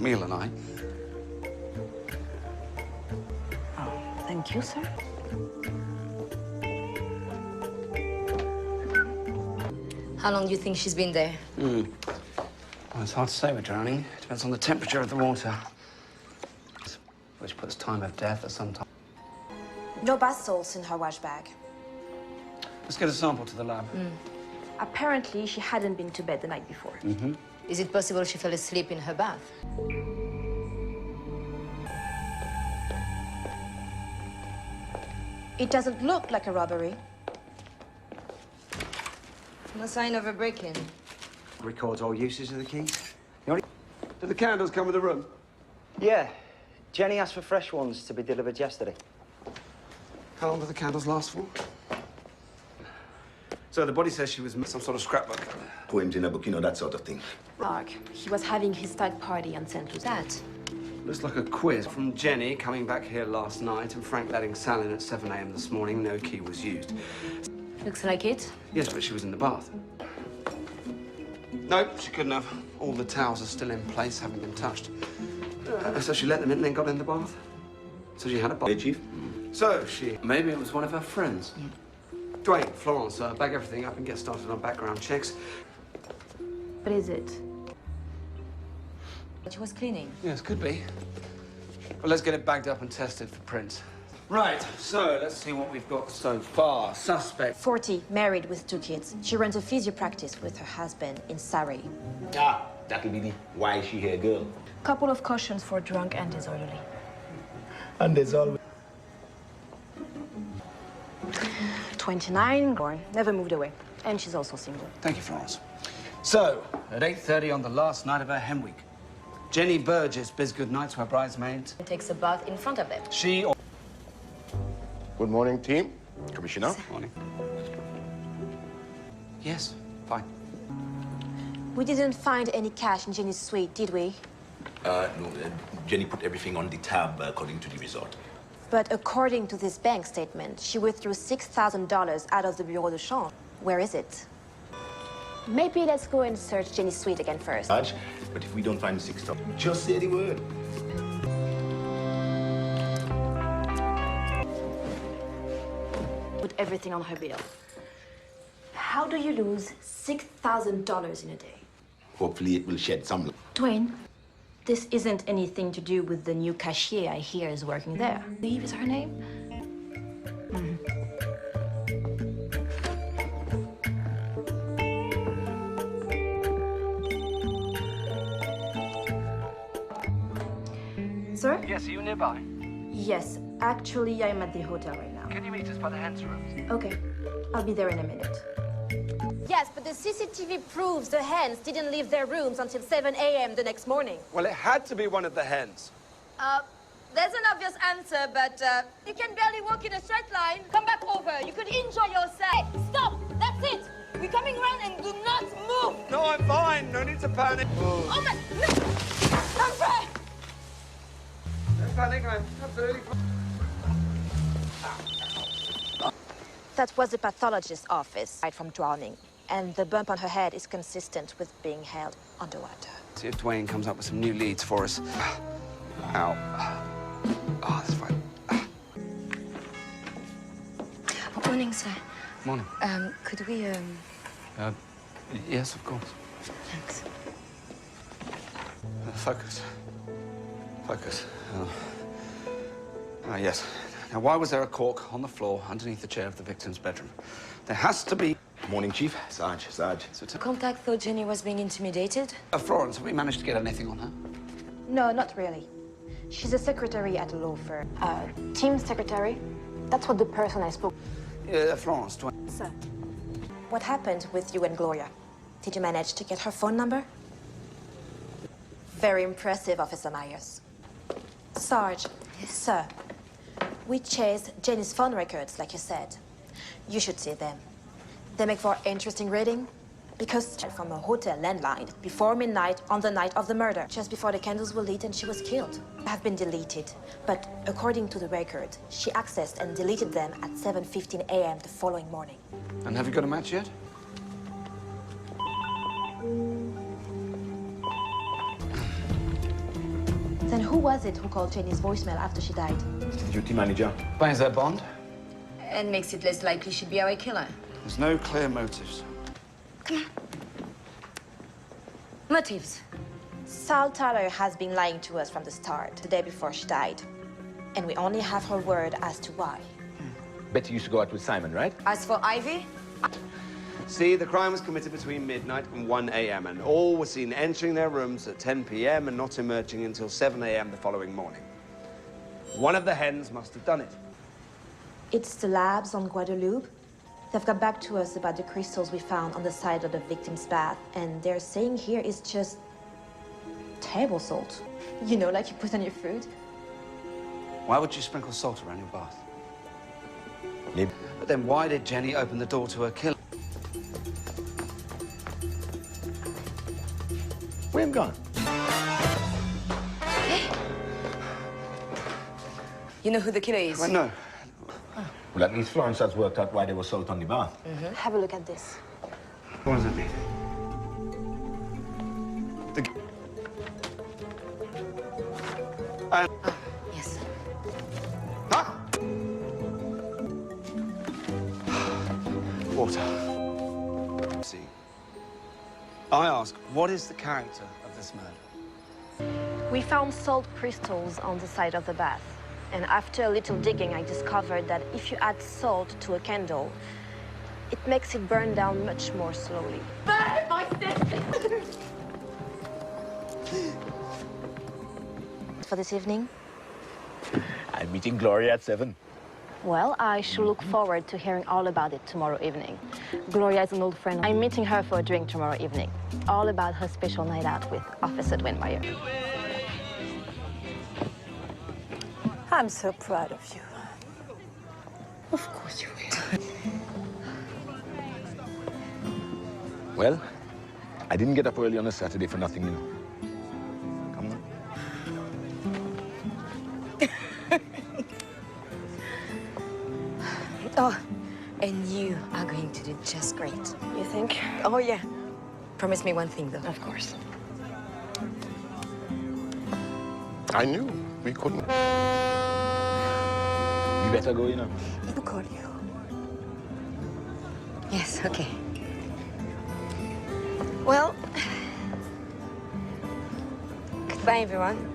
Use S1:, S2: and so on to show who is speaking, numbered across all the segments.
S1: Camille and I.
S2: Oh, thank you, sir.
S3: How long do you think she's been there?
S1: Well, it's hard to say with drowning. It depends on the temperature of the water. Which puts time of death at some time.
S4: No bath salts in her wash bag.
S1: Let's get a sample to the lab.
S4: Apparently, she hadn't been to bed the night before.
S3: Is it possible she fell asleep in her bath?
S4: It doesn't look like a robbery.
S3: No sign of a break-in.
S5: Records all uses of the keys.
S1: Did the candles come with the room?
S5: Yeah. Jenny asked for fresh ones to be delivered yesterday.
S1: How long do the candles last for? So the body says she was some sort of scrapbook.
S6: Poems in a book, you know, that sort of thing.
S4: Mark, he was having his stag party on St. Louis.
S3: That?
S1: Looks like a quiz from Jenny coming back here last night and Frank letting Sal in at 7 a.m. this morning. No key was used.
S3: Looks like it.
S1: Yes, but she was in the bath. Nope, she couldn't have. All the towels are still in place, haven't been touched. So she let them in and then got in the bath. So she had a bath.
S6: Hey, Chief.
S1: So she... Maybe it was one of her friends. Yeah. Dwayne, Florence, bag everything up and get started on background checks.
S4: What is it?
S3: She was cleaning.
S1: Yes, could be. Well, let's get it bagged up and tested for prints. Right, so let's see what we've got so far. Suspect.
S4: 40, married with 2 kids. She runs a physio practice with her husband in Surrey.
S6: Ah, that'll be the why is she here girl.
S4: Couple of cautions for drunk and disorderly.
S6: And there's always...
S4: 29, born, never moved away. And she's also single.
S1: Thank you, Florence. So, at 8:30 on the last night of her hen week, Jenny Burgess bids goodnight to her bridesmaids.
S3: And takes a bath in front of them.
S1: She...
S6: Good morning, team. Commissioner.
S1: Morning. Yes, fine.
S4: We didn't find any cash in Jenny's suite, did we?
S6: No, Jenny put everything on the tab according to the resort.
S4: But according to this bank statement, she withdrew $6,000 out of the Bureau de Change. Where is it? Maybe let's go and search Jenny's suite again first.
S6: But if we don't find the $6,000, just say the word.
S4: Put everything on her bill. How do you lose $6,000 in a day?
S6: Hopefully it will shed some light.
S4: Dwayne, this isn't anything to do with the new cashier I hear is working there. Eve is her name? Sir?
S1: Yes, are you nearby?
S4: Yes, actually, I'm at the hotel right now.
S1: Can you meet us by the hens rooms?
S4: Okay, I'll be there in a minute. Yes, but the CCTV proves the hens didn't leave their rooms until 7 a.m. the next morning.
S1: Well, it had to be one of the hens.
S7: There's an obvious answer, but you can barely walk in a straight line. Come back over. You could enjoy yourself. Stop! That's it! We're coming around and do not move!
S1: No, I'm fine. No need to panic.
S7: Oh my... No! Humphrey!
S1: Don't panic, I'm absolutely fine.
S4: That was the pathologist's office, right from drowning. And the bump on her head is consistent with being held underwater.
S1: See if Dwayne comes up with some new leads for us. Ow. Oh, that's fine.
S3: Morning, sir.
S1: Morning.
S3: Could we,
S1: Yes, of course.
S3: Thanks.
S1: Focus. Focus. Yes. Now, why was there a cork on the floor underneath the chair of the victim's bedroom? There has to be...
S6: Morning, Chief. Sarge.
S3: Contact thought Jenny was being intimidated.
S1: Florence, have we managed to get anything on her?
S4: No, not really. She's a secretary at a law firm. Team secretary? That's what the person I spoke...
S1: Florence, Dwayne.
S4: Sir, what happened with you and Gloria? Did you manage to get her phone number? Very impressive, Officer Myers. Sarge, sir, we chased Jenny's phone records, like you said. You should see them. They make for interesting reading, because from a hotel landline before midnight on the night of the murder, just before the candles were lit and she was killed, have been deleted. But according to the record, she accessed and deleted them at 7:15 a.m. the following morning.
S1: And have you got a match yet?
S4: who was it who called Jenny's voicemail after she died?
S6: The duty manager.
S1: Explains their bond.
S3: And makes it less likely she'd be our killer.
S1: There's no clear motives.
S3: Motives.
S4: Sal Tyler has been lying to us from the start, the day before she died. And we only have her word as to why.
S6: Betty used to go out with Simon, right?
S3: As for Ivy,
S8: See, the crime was committed between midnight and 1 a.m. and all were seen entering their rooms at 10 p.m. and not emerging until 7 a.m. the following morning. One of the hens must have done it.
S4: It's the labs on Guadeloupe. They've got back to us about the crystals we found on the side of the victim's bath, and they're saying here it's just table salt. You know, like you put on your food.
S1: Why would you sprinkle salt around your bath?
S6: Maybe.
S1: But then why did Jenny open the door to her killer?
S6: Where am gone?
S3: you know who the killer is?
S1: Well, no.
S6: Well, at least Florence has worked out why there was salt on the bath.
S4: Have a look at this.
S1: What does that mean?
S3: Yes.
S1: Huh? Water. See. I ask, what is the character of this murder?
S9: We found salt crystals on the side of the bath. And after a little digging, I discovered that if you add salt to a candle, it makes it burn down much more slowly.
S7: Burn my sister!
S4: For this evening?
S6: I'm meeting Gloria at 7.
S9: Well, I should look forward to hearing all about it tomorrow evening. Gloria is an old friend. I'm meeting her for a drink tomorrow evening. All about her special night out with Officer Dwinmeyer.
S2: I'm so proud of you.
S3: Of course you will.
S6: Well, I didn't get up early on a Saturday for nothing, you know. Come on.
S3: Oh, and you are going to do just great.
S9: You think?
S3: Oh, yeah. Promise me one thing, though.
S9: Of course.
S10: I knew we couldn't.
S6: You better go, you know.
S2: Who called you?
S3: Yes, okay. Well, goodbye, everyone.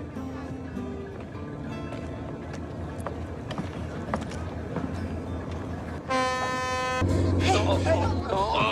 S1: Oh,